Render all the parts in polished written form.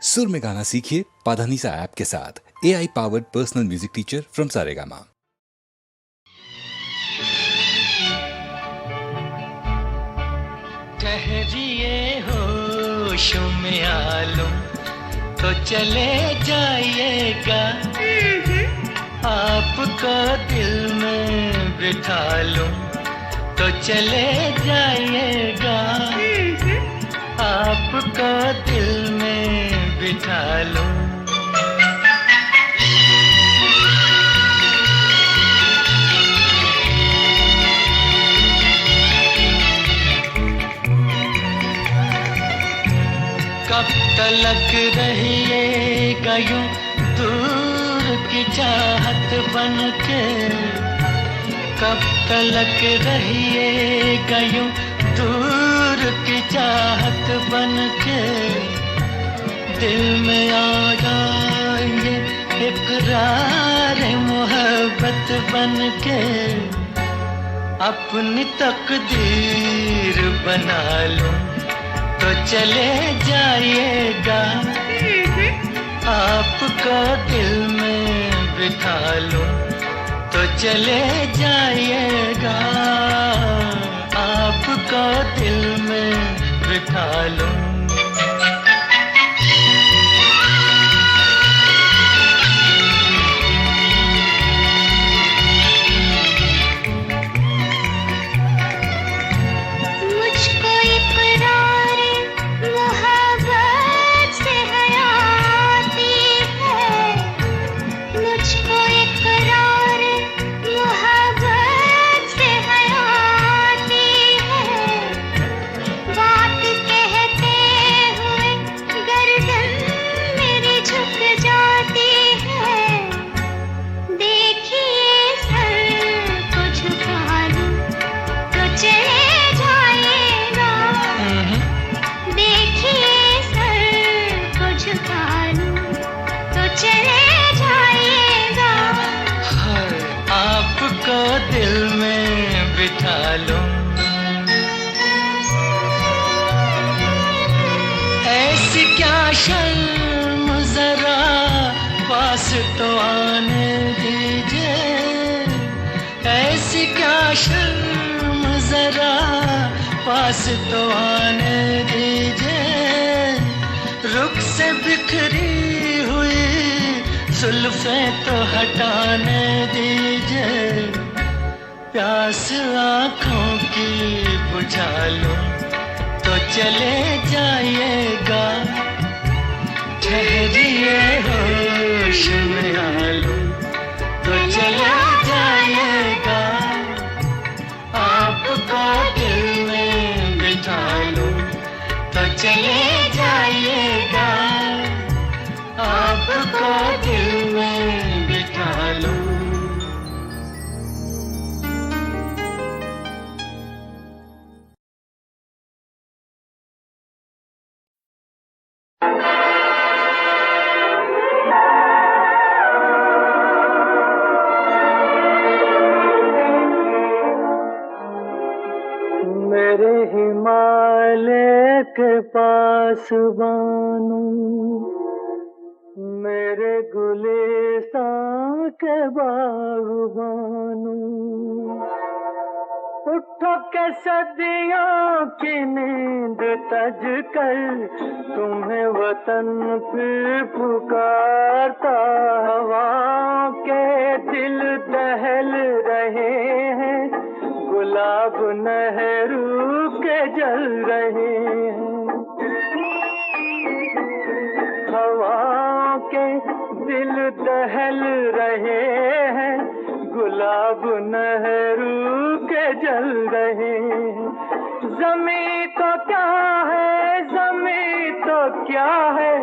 सुर में गाना सीखिए पाधानीसा ऐप के साथ। AI powered personal music teacher from Saregama. ठहरिए होश में आलूं तो चले जाइएगा, आपको दिल में बिठा लूं तो चले जाइएगा, आपको दिल में बिठा लूं। कब तलक रहिएगा यूं दूर की चाहत बनके, कब तलक रहिएगा यूं दूर की चाहत बनके, दिल में आ जाएंगे इकरार मोहब्बत बनके, अपनी तकदीर बना लूं तो चले जाइएगा, आपको दिल में बिठा लूं तो चले जाइएगा, आपको दिल में बिठा लूं। दिल में बिठा लूं, ऐसी क्या शर्म जरा पास तो आने दीजिए, ऐसी क्या शर्म जरा पास तो आने दीजिए, रुख से बिखरी हुई जुल्फें तो हटाने दीजिए, प्यास आँखों की बुझा लूं तो चले जाइएगा, ठहरिए होश में आलूं तो चले जाइएगा, आपको दिल में बिठा लूं तो चले जाइएगा, आपको दिल में बिठा लूं। मेरे हिमालय के पास बानू, मेरे गुलिस्तां के बागबानू, उठो के सदियों की नींद तज कर, तुम्हें वतन फिर पुकारता, हवाओं के दिल दहल रहे हैं, गुलाब नेहरू के जल रहे हैं, हवाओं के दिल दहल रहे हैं, गुलाब नेहरू के जल रहे हैं, ज़मीं तो क्या है, ज़मीं तो क्या है,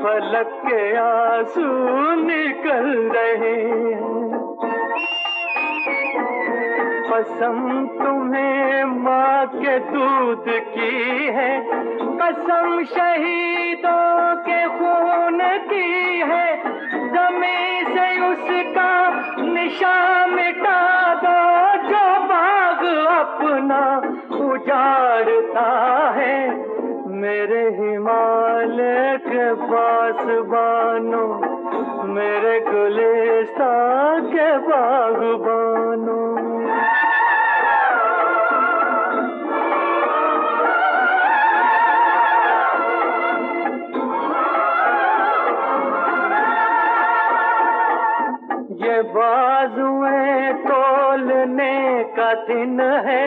फलक के आंसू निकल रहे हैं, कसम तुम्हें माँ के दूध की है, कसम शहीदों के खून की है, ज़मीं से उसका निशान मिटा दो, जो बाग अपना उजाड़ता है, मेरे हिमालय के पास बानो, मेरे गुलिस्तान के बागबानो। ये बाजुएं तोलने का दिन है,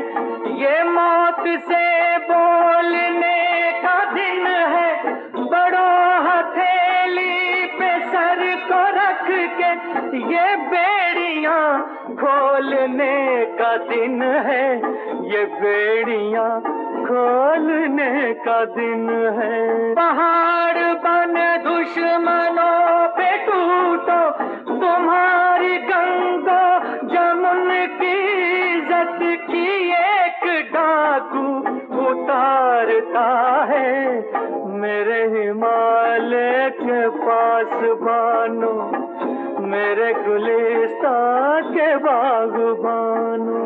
ये मौत से बोलने का दिन है। बड़ों हथेली पे सर को रख के ये बेड़ियां खोलने का दिन है, ये बेड़ियां खोलने का दिन है। पहाड़ बन दुश्मनों पे टूटो, तुम्हारी गंगा जमुन की इज्जत की एक डाकू उतारता है। मेरे हिमालय के पास बानो, मेरे गुलिस्तान के बागबानो।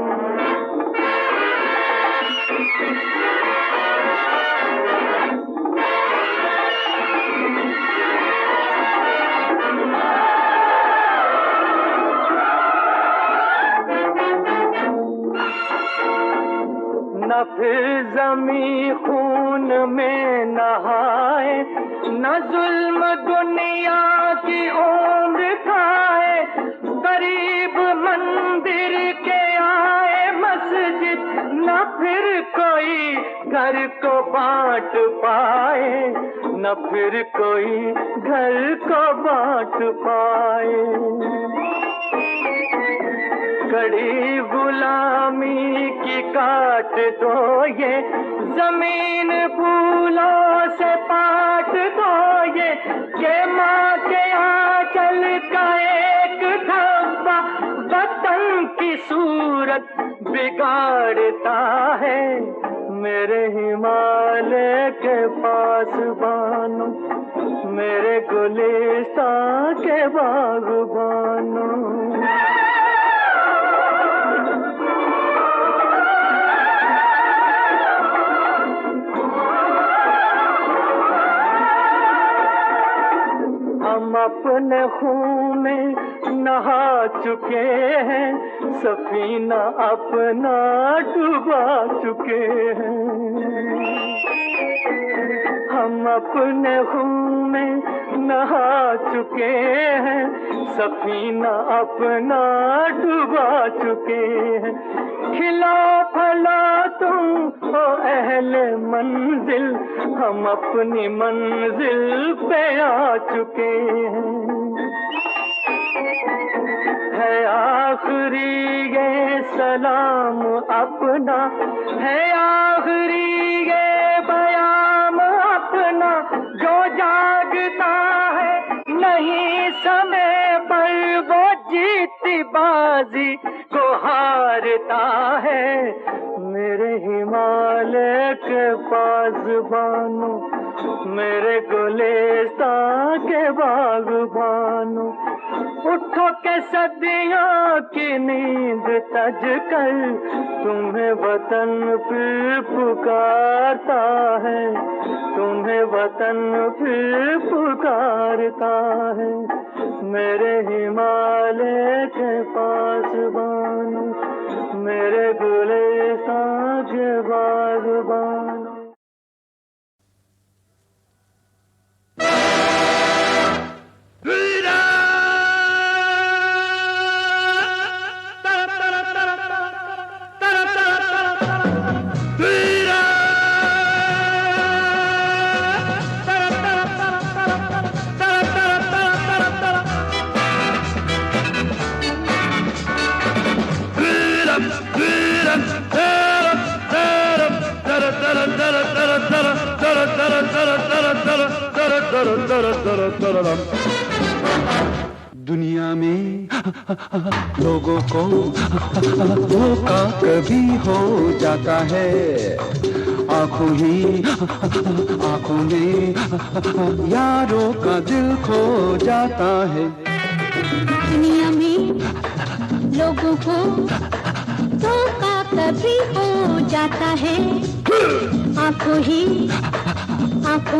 न फिर जमी खून में नहाए, न जुल्म दुनिया की उम्र खाए। करीब मंदिर के आए मस्जिद, न फिर कोई घर को बांट पाए, न फिर कोई घर को बांट पाए। कड़ी गुलामी की काट दो ये, जमीन फूलों से पाट दो ये माँ के आंचल का एक धब्बा वतन की सूरत बिगाड़ता है। मेरे हिमालय के पास बानो, मेरे गुलिस्तान के बागबानो। हम अपने खून में नहा चुके हैं, सफीना अपना डुबा चुके हैं। हम अपने खून में नहा चुके हैं, सफीना अपना डुबा चुके हैं। खिलो फलो तुम हो अहले मंजिल, हम अपनी मंजिल पे आ चुके हैं। है आखिरी ये सलाम अपना, है आखिरी ये बयाम अपना। जो जागता है नहीं समय पर, वो जीती बाजी को हारता है। मेरे हिमालय के पास बानो, मेरे गुलिस्तान के बागबानो। उठो के सदियों की नींद तज कर, तुम्हें वतन फिर पुकारता है, तुम्हें वतन फिर पुकारता है। मेरे हिमालय के पास बानो, मेरे गुलिस्तान के बागबानो। दुनिया में लोगों को धोखा कभी हो जाता है, आंखों में यारों का दिल खो जाता है। दुनिया में लोगों को धोखा कभी हो जाता है, आंखों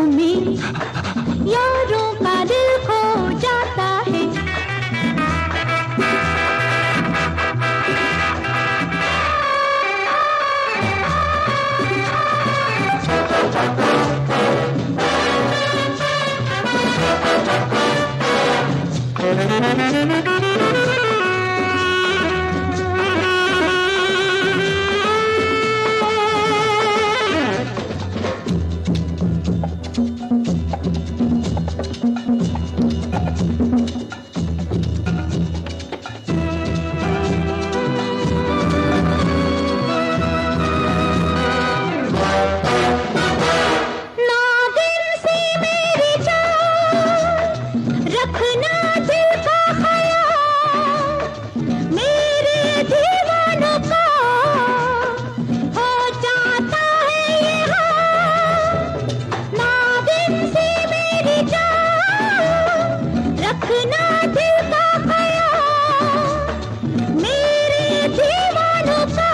में यारों का दिल खो जाता है। नागिन सी मेरी जान, रखना दिल का ख्याल, मेरे दीवानों का हो जाता है ये हाल। नागिन सी मेरी जान, रखना दिल का ख्याल, मेरे दीवानों का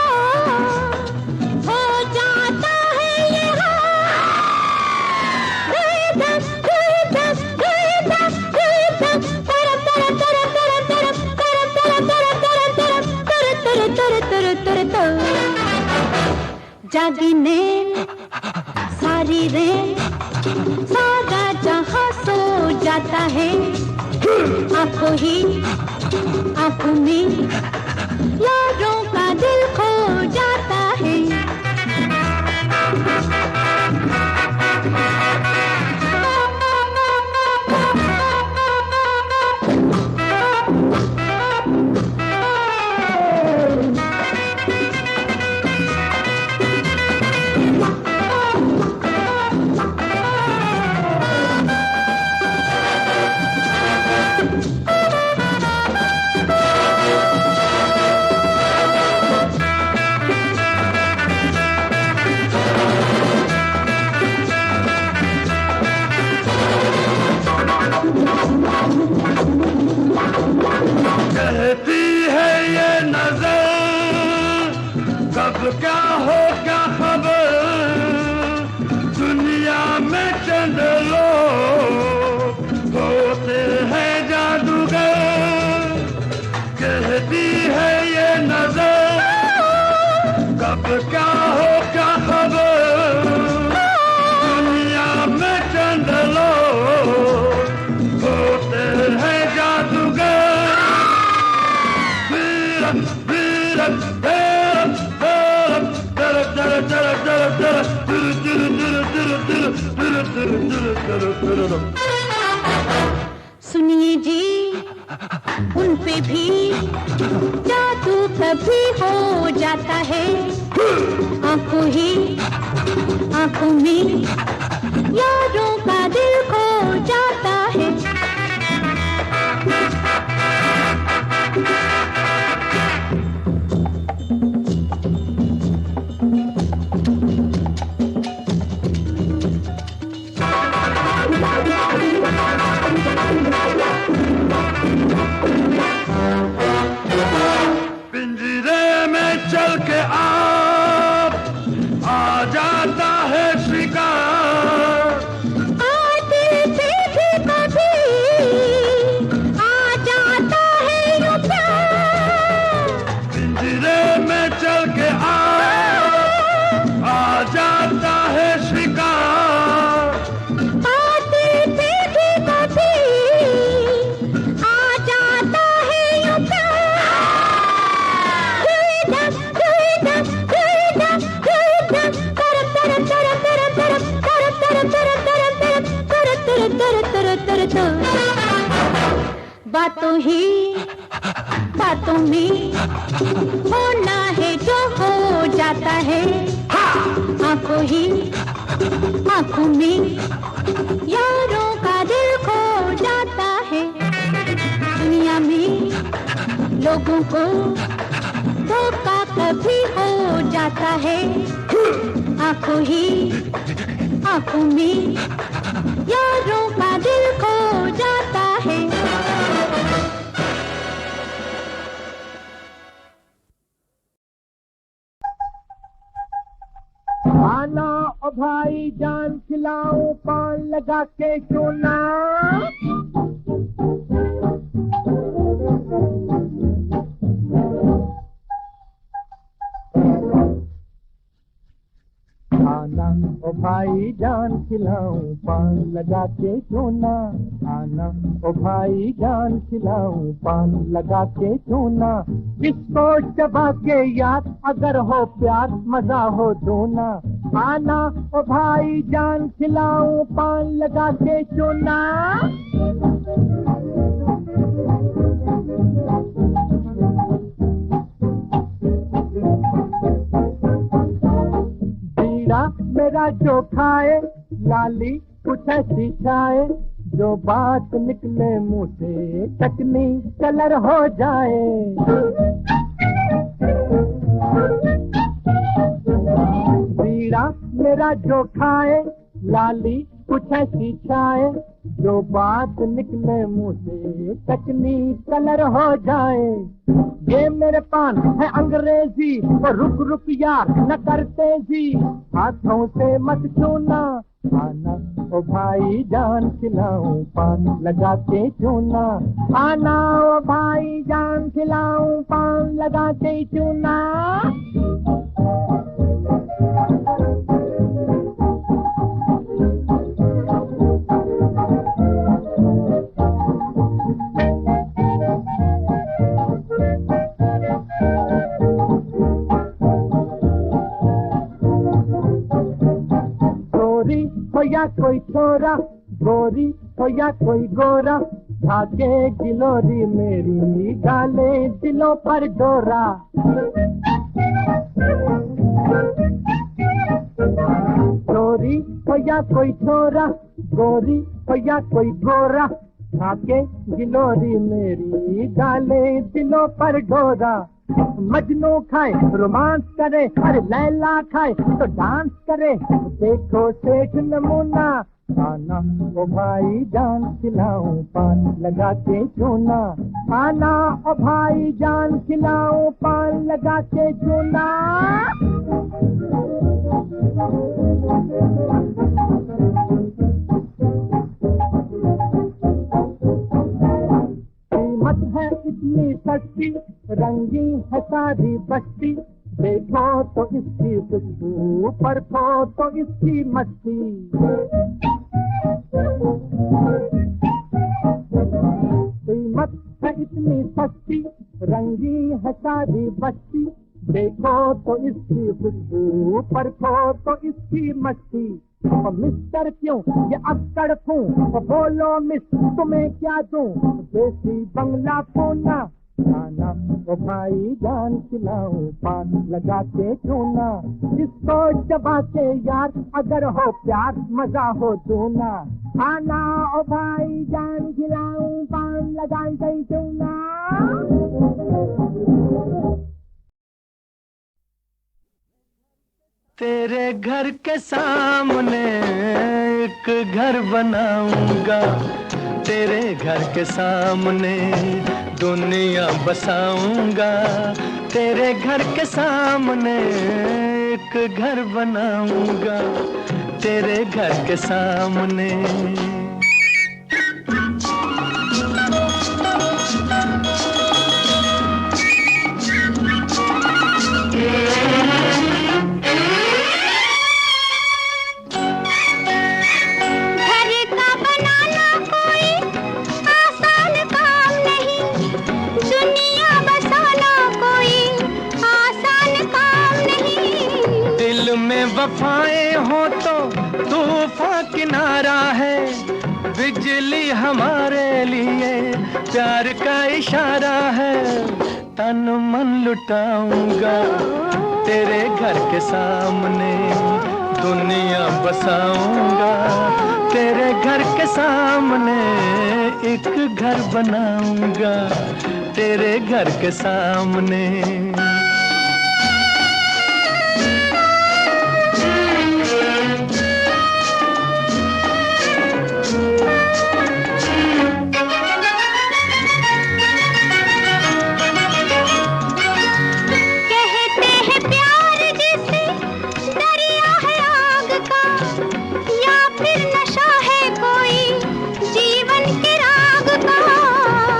हो जाता है ये जागिने सारी रेत, सारा जहां सो जाता है। आंखों ही आंखों में यारों का दिल खो जाता है। कहती है ये नजर, कब क्या हो क्या खबर, दुनिया में चंद लोग होते हैं जादूगर। कहती है ये नजर, कब क्या हो क्या खबर, दुनिया में चंद लोग होते हैं जादूगर। सुनिए जी, उन पे भी जादू कभी हो जाता है। आंखों ही आंखों में यारों का दिल खो जाता है। पिंजरे में चल के आप आ जाता है शिकार। आते थे भी कभी आ जाता है यूं प्यार। पिंजरे में चल के आप आ जाता है शिकार। आते थे भी कभी आ जाता है यूं प्यार। बातों ही बातों में होना है जो हो जाता है। आंखों ही आंखों में यारों का दिल खो जाता है। दुनिया में लोगों को धोखा कभी हो जाता है। आंखों ही आंखों में यारों का दिल खो जाता है। आना ओ भाई जान खिला खिलाऊं पान लगा के चूना। आना ओ भाई जान खिलाऊं पान लगा के चूना। आना ओ भाई जान खिलाऊं पान लगा के चूना। इसको चबा के याद अगर हो प्यार मजा हो दूना। आना ओ भाई जान खिलाऊं पान लगा के चूना। मेरा जो खाए लाली कुछ ऐसी खाए, जो बात निकले मुंह से चटनी कलर हो जाए। बीड़ा मेरा जो खाए लाली कुछ ऐसी खाए, जो बात निकले मुंह से चटनी कलर हो जाए। ये मेरे पान है अंग्रेजी, और रुक रुक यार न करते जी, हाथों से मत छूना। आना ओ भाई जान खिलाऊं पान लगा के चूना। आना ओ भाई जान खिलाऊं पान लगा के चूना। हो या कोई छोरा गोरी, हो या कोई गोरा, भागे गिलोरी मेरी डाले दिलों पर डोरा। गोरी हो या कोई छोरा गोरी, हो या कोई गोरा, भागे गिलोरी मेरी डाले दिलों पर डोरा। मजनू खाए रोमांस करे, अरे लैला खाए तो डांस करे, देखो सेठ नमूना। आना ओ भाई जान खिलाऊं पान लगा के चूना। आना ओ भाई जान खिलाऊं पान लगा के चूना। कीमत है इतनी सस्ती, रंगी है सारी बस्ती, देखो तो इसकी खुशबू, परखो तो इसकी मस्ती। कीमत है इतनी सस्ती, रंगी है सारी बस्ती, देखो तो इसकी खुशबू, परखो तो इसकी मस्ती। और मिस्टर क्यों ये अक्कड़ क्यों, बोलो मिस तुम्हें क्या दूं, देसी बंगला पूना। आना ओ भाई जान खिलाऊं पान लगा के चूना। जिसको चबा के यार अगर हो प्यार मजा हो दूना। आना ओ भाई जान खिलाऊं पान लगा के चूना। तेरे घर के सामने एक घर बनाऊंगा, तेरे घर के सामने दुनिया बसाऊंगा। तेरे घर के सामने एक घर बनाऊंगा, तेरे घर के सामने। वफाएं हो तो तूफान किनारा है, बिजली हमारे लिए प्यार का इशारा है। तन मन लुटाऊंगा तेरे घर के सामने, दुनिया बसाऊंगा तेरे घर के सामने। एक घर बनाऊंगा तेरे घर के सामने। या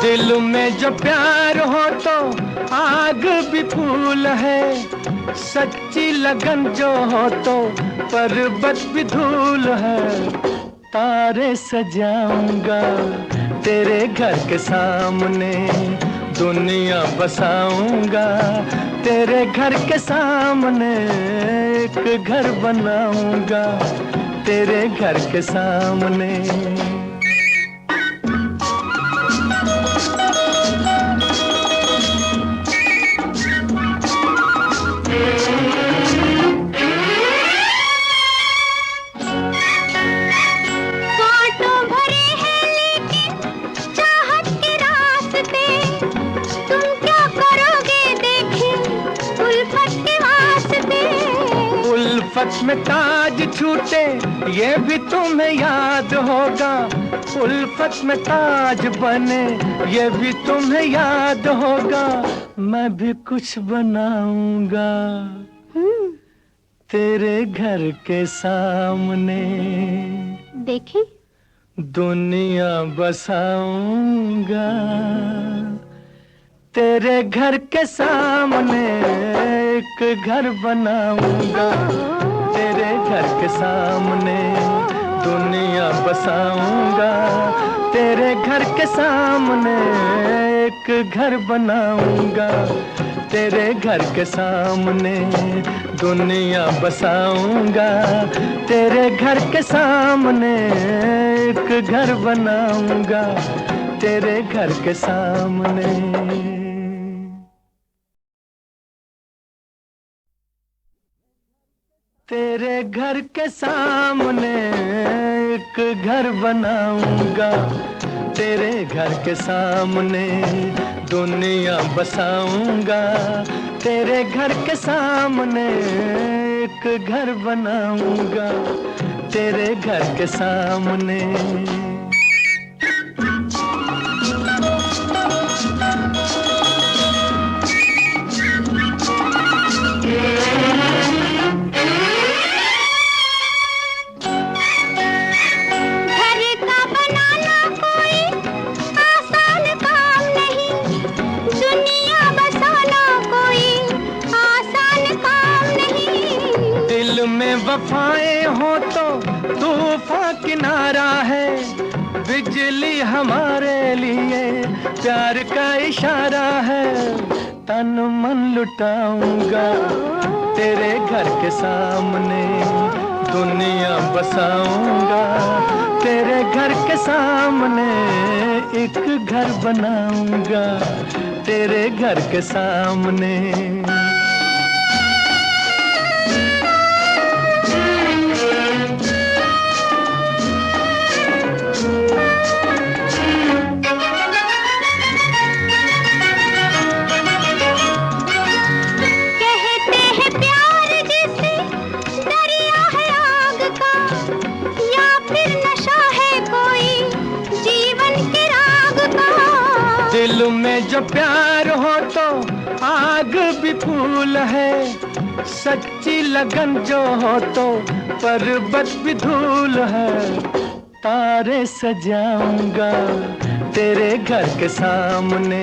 दिल में जो प्यार हो तो आग भी फूल है, सच्ची लगन जो हो तो पर्वत भी धूल है। तारे सजाऊंगा तेरे घर के सामने, दुनिया बसाऊंगा तेरे घर के सामने, एक घर बनाऊंगा तेरे घर के सामने। उल्फत में ताज छूटे ये भी तुम्हें याद होगा, उल्फत में ताज बने ये भी तुम्हें याद होगा। मैं भी कुछ बनाऊंगा तेरे घर के सामने, देखी दुनिया बसाऊंगा तेरे घर के सामने, एक घर बनाऊंगा तेरे घर के सामने, दुनिया बसाऊंगा तेरे घर के सामने, एक घर बनाऊंगा तेरे घर के सामने, दुनिया बसाऊंगा तेरे घर के सामने, एक घर बनाऊंगा तेरे घर के सामने। तेरे घर के सामने एक घर बनाऊंगा तेरे घर के सामने, दुनिया बसाऊंगा तेरे घर के सामने, एक घर बनाऊंगा तेरे घर के सामने। वफाएं हो तो तूफान किनारा है, बिजली हमारे लिए प्यार का इशारा है। तन मन लुटाऊंगा तेरे घर के सामने, दुनिया बसाऊंगा तेरे घर के सामने, एक घर बनाऊंगा तेरे घर के सामने। दिल में जो प्यार हो तो आग भी फूल है, सच्ची लगन जो हो तो पर्वत भी धूल है। तारे सजाऊंगा तेरे घर के सामने,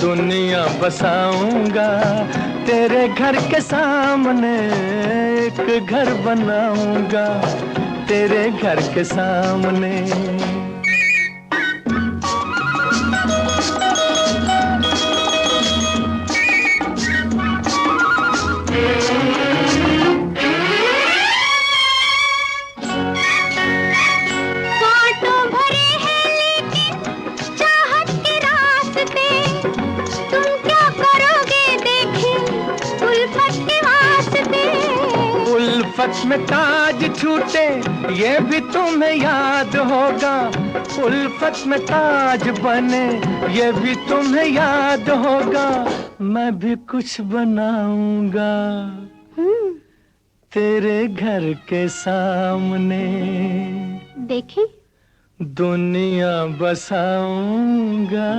दुनिया बसाऊंगा तेरे घर के सामने, एक घर बनाऊंगा तेरे घर के सामने। उल्फत में ताज छूटे ये भी तुम्हें याद होगा, उल्फत में ताज बने ये भी तुम्हें याद होगा। मैं भी कुछ बनाऊंगा तेरे घर के सामने, देखी दुनिया बसाऊंगा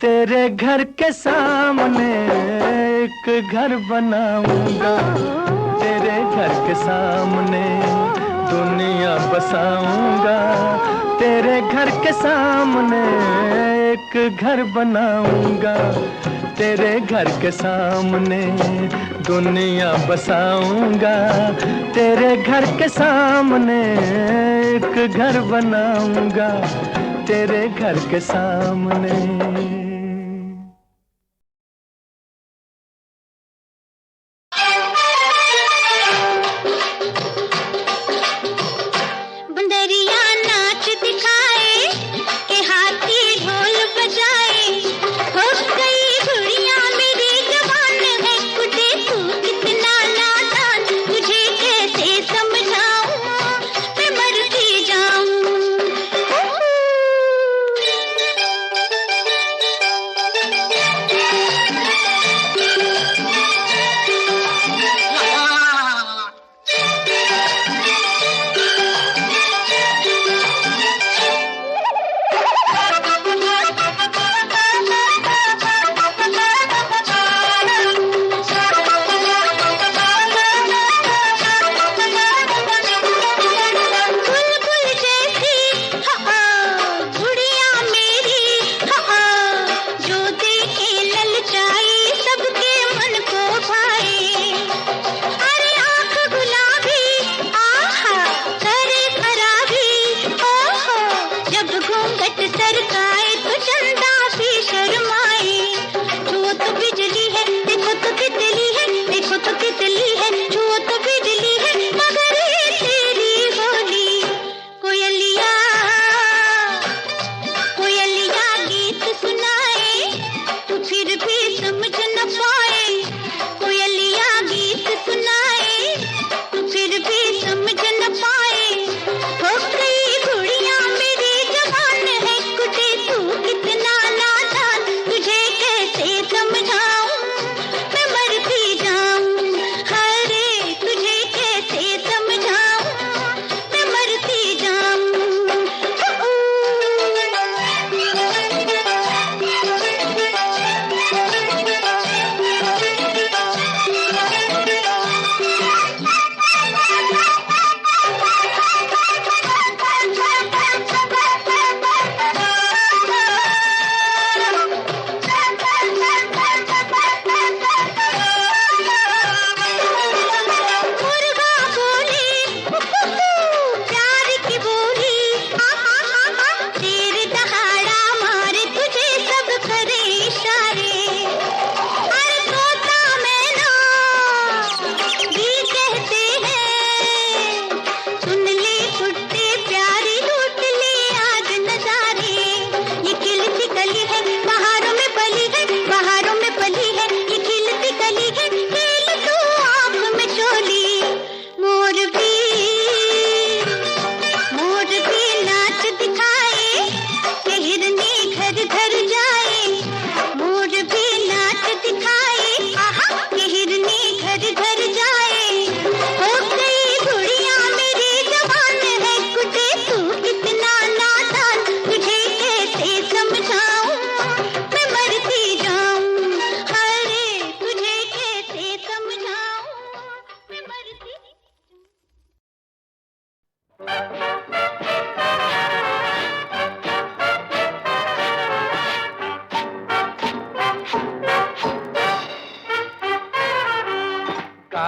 तेरे घर के सामने, एक घर बनाऊंगा तेरे घर के सामने, दुनिया बसाऊंगा तेरे घर के सामने एक घर बनाऊंगा, तेरे घर के सामने दुनिया बसाऊंगा, तेरे घर के सामने एक घर बनाऊंगा, तेरे घर के सामने।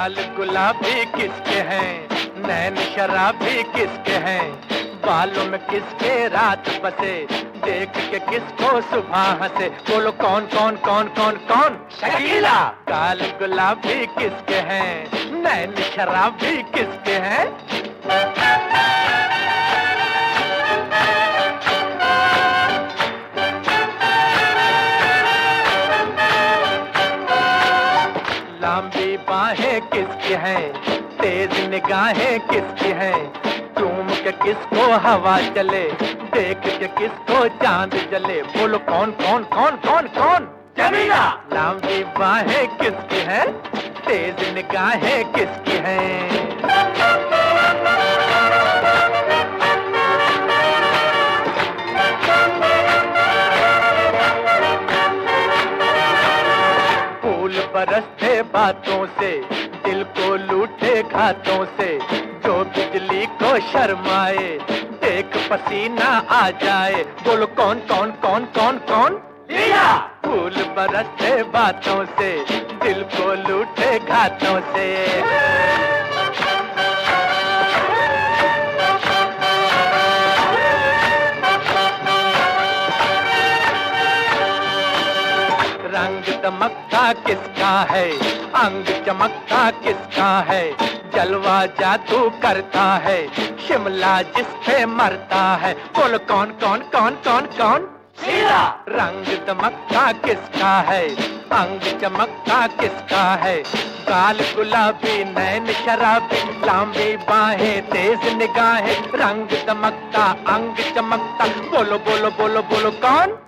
लाल गुलाबी किसके हैं, नैन शराबी किसके हैं, बालों में किसके रात बसे, देख के किसको सुबह हंसे, बोलो कौन कौन कौन कौन कौन? शकीला। काल गुलाबी किसके हैं, नैन शराबी किसके हैं? लंबी बाहें किसकी हैं, तेज निगाहें किसकी हैं, चूम के किसको हवा चले, देख के किसको चांद जले, बोलो कौन कौन कौन कौन कौन? जमीला। लंबी बाहें किसकी हैं, तेज निगाहें किसकी हैं? बरसते बातों से, दिल को लूटे घातों से, जो बिजली को शर्माए, देख पसीना आ जाए, बोलो कौन कौन कौन कौन कौन? लीला। फूल बरसते बातों से, दिल को लूटे घातों से। रंग दमकता किसका है, अंग चमकता किसका है, जलवा जादू करता है, शिमला जिस पे मरता है, बोलो कौन कौन कौन कौन कौन? शीला। रंग दमकता किसका है, अंग चमकता किसका है, गाल गुलाबी नैन शराबी, लंबी बाहें तेज निगाहें, रंग दमकता अंग चमकता, बोलो बोलो बोलो बोलो कौन?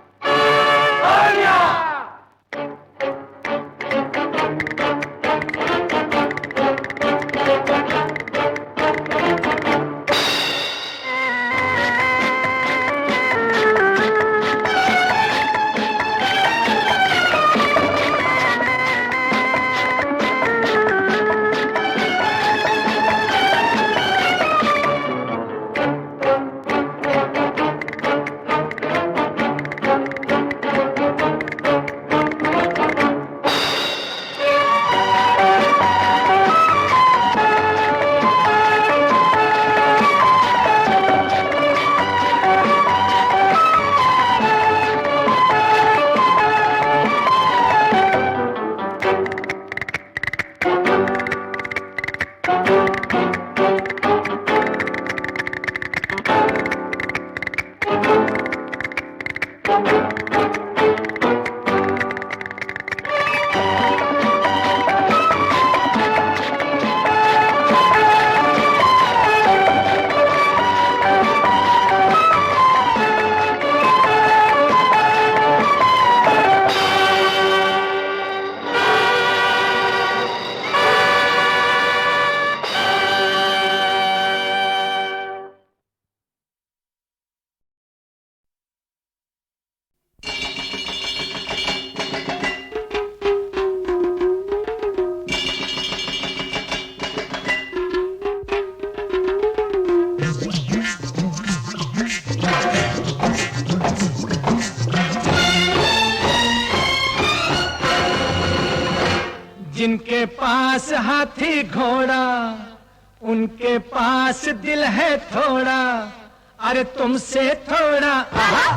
जिनके पास हाथी घोड़ा, उनके पास दिल है थोड़ा, अरे तुमसे थोड़ा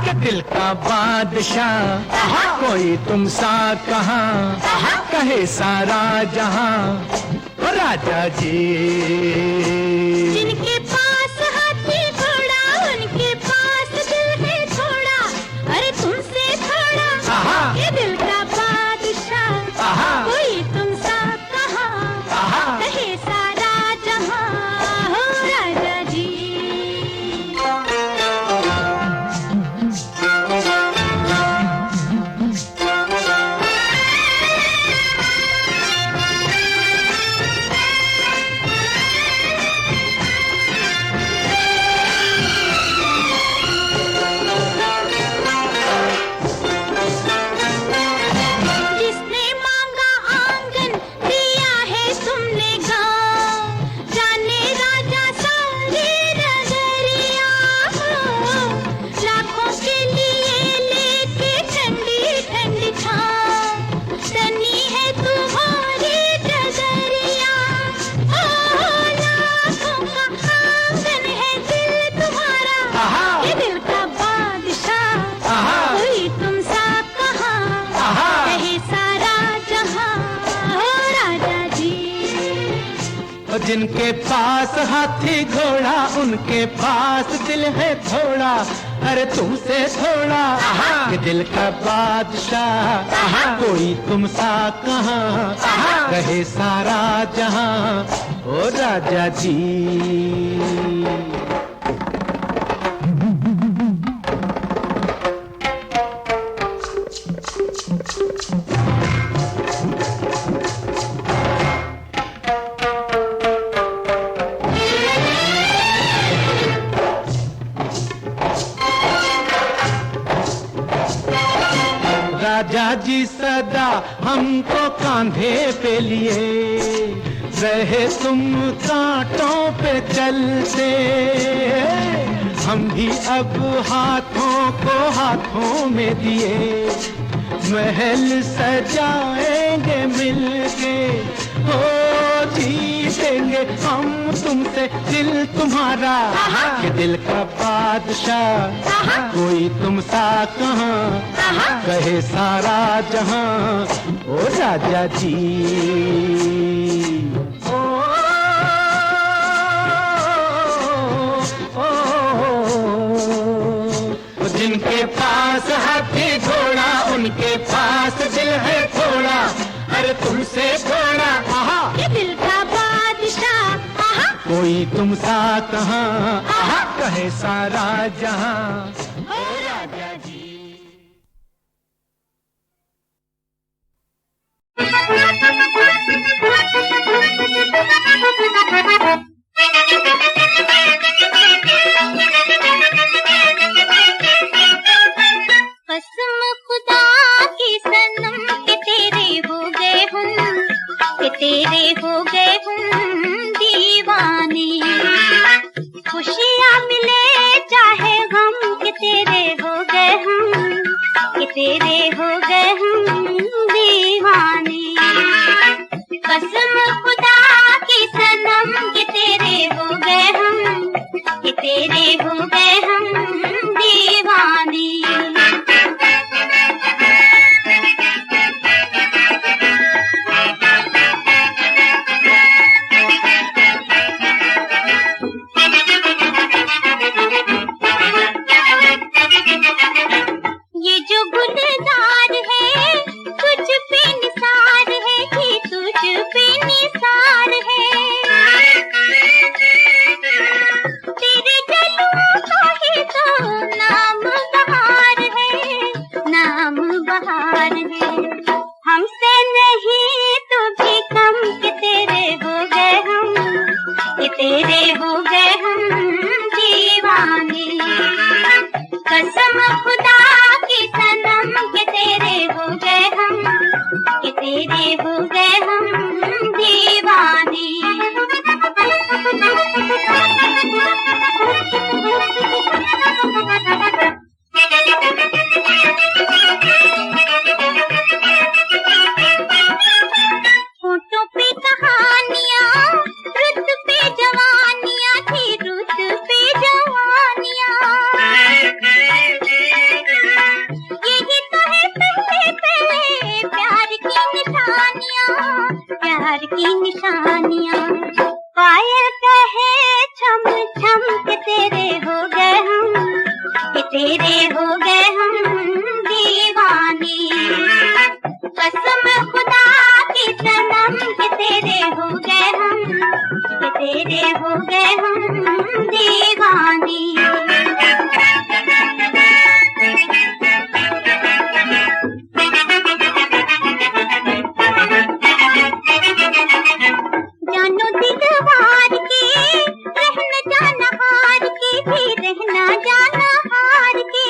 के दिल का बादशाह, कोई तुम सा कहाँ, कहे सारा जहां, राजा जी। जिनके पास हाथी घोड़ा, उनके पास दिल है थोड़ा, अरे तुमसे थोड़ा ये दिल का बादशाह, कोई तुम सा कहाँ, कहे सारा जहां, हो राजा जी। जिनके पास हाथी घोड़ा, उनके पास दिल है थोड़ा, अरे तुमसे थोड़ा के दिल का बादशाह, कोई तुम सा कहाँ, कहे सारा जहां, ओ राजा जी। राजा जी सदा हमको कांधे पे लिए, रहे तुम कांटों पे चलते, हम भी अब हाथों को हाथों में दिए महल सजाएंगे मिलके, हो जीतेंगे हम तुमसे दिल तुम्हारा, कि दिल का बादशाह कोई तुम सा कहाँ, कहे सारा जहां ओ राजा जी। जिनके पास हाथी घोड़ा उनके पास दिल है थोड़ा, अरे तुमसे थोड़ा ये दिल का बादशाह कोई तुम सा कहाँ, कहे सारा जहां ओ राजा जी। कसम खुदा की सनम के तेरे हो गए हम, के तेरे हो गए हम दीवाने। खुशियाँ मिले चाहे गम के तेरे हो गए हम, के तेरे हो गए हम दीवाने। कसम खुदा की सनम के तेरे हो गए हम, के तेरे हो गए हम दीवाने। ये जो गुलजार है तुझ पे निसार है कि तुझ पे निसार है, तेरे जलवों का ही तो नाम बहार है, नाम बहार है। हमसे नहीं तो भी कम के तेरे हो गए हम, के तेरे हो गए हम दीवाने। कसम खुदा की सनम के तेरे हो गए हम, के तेरे हो गए हम दीवाने। होठों पे कहानियाँ, रुत पे जवानियाँ थी, रुत पे जवानियाँ। यही तो है पहले पहले प्यार की निशानियाँ, प्यार की निशानियाँ। पायल कहे छम छम के तेरे हो गए हम, के तेरे हो गए हम दीवाने। कसम खुदा की सनम के तेरे हो गए हम, के तेरे हो गए हम दीवाने। जानो दिलवार के रहना जाना हार के, भी रहना जाना हार के।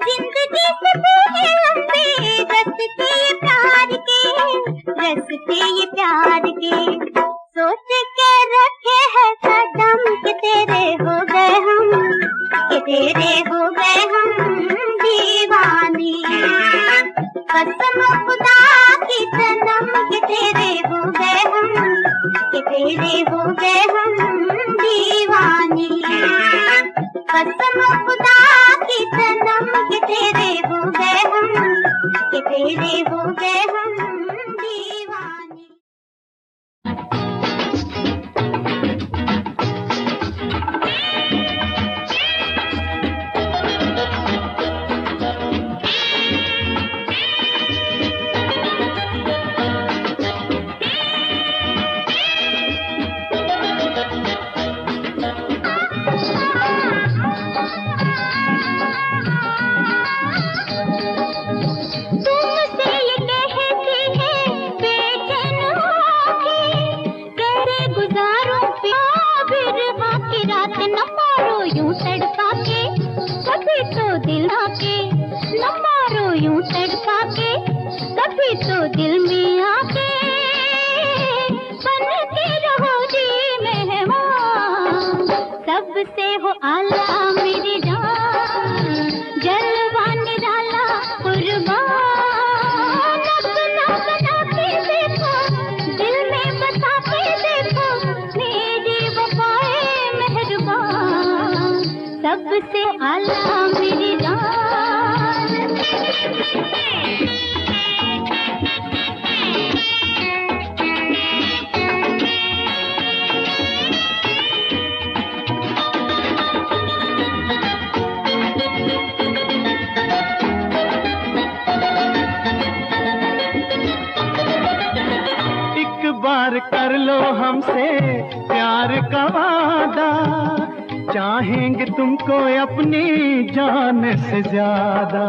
जिंदगी से भी लंबे रस्ते ये प्यार के, रस्ते ये प्यार के। सोच के रखे है कदम के तेरे हो गए हम, के तेरे हो गए हम दीवाने। कसम खुदा की सनम के तेरे हो गए हम, के तेरे हो गए हम दीवाने। कसम खुदा की सनम के तेरे हो गए हम, के तेरे हो गए हम दीवाने। तुमसे ये कहती है बेचैन होके, कैसे गुजारूं बिरहा की रात। न मारो यूं तड़पा के कभी तो दिल आके, न मारो यूं तड़पा के कभी तो दिल में आके। बन के रहो जी मेहमान, आला मेरी जान, जलवा निराला कुर्बान, अपना बना के देखो, दिल में बसा के देखो, मेरी वफाए मेहरबान, सबसे आला मेरी जान। बार कर लो हमसे प्यार का वादा, चाहेंगे तुमको अपनी जान से ज्यादा।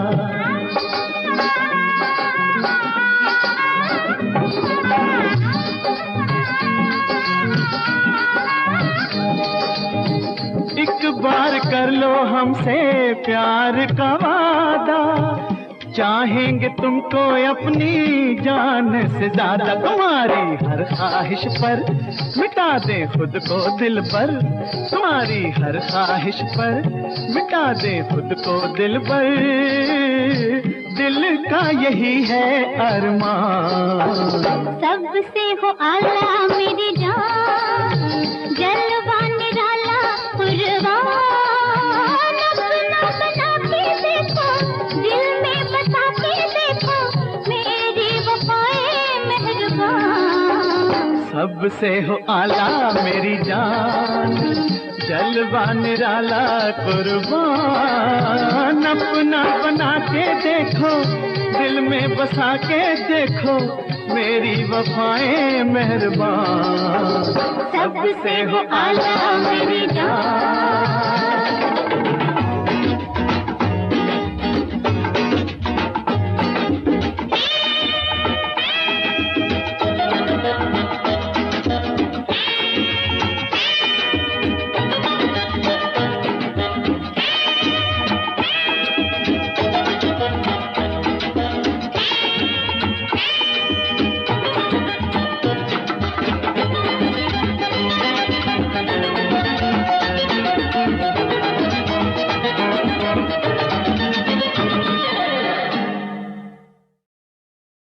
एक बार कर लो हमसे प्यार का वादा, चाहेंगे तुमको अपनी जान से ज्यादा। तुम्हारी हर ख्वाहिश पर मिटा दे खुद को दिल पर, तुम्हारी हर ख्वाहिश पर मिटा दे खुद को दिल पर, दिल का यही है अरमान, सबसे हो आला मेरी जान, जलवा निराला कुर्बान, अपना बना के देखो, दिल में बसा के देखो, मेरी वफाए मेहरबान, सबसे हो आला मेरी जान, जलवा निराला कुर्बान, अपना बना के देखो, दिल में बसा के देखो, मेरी वफाएं मेहरबान, सबसे हो आला मेरी जान।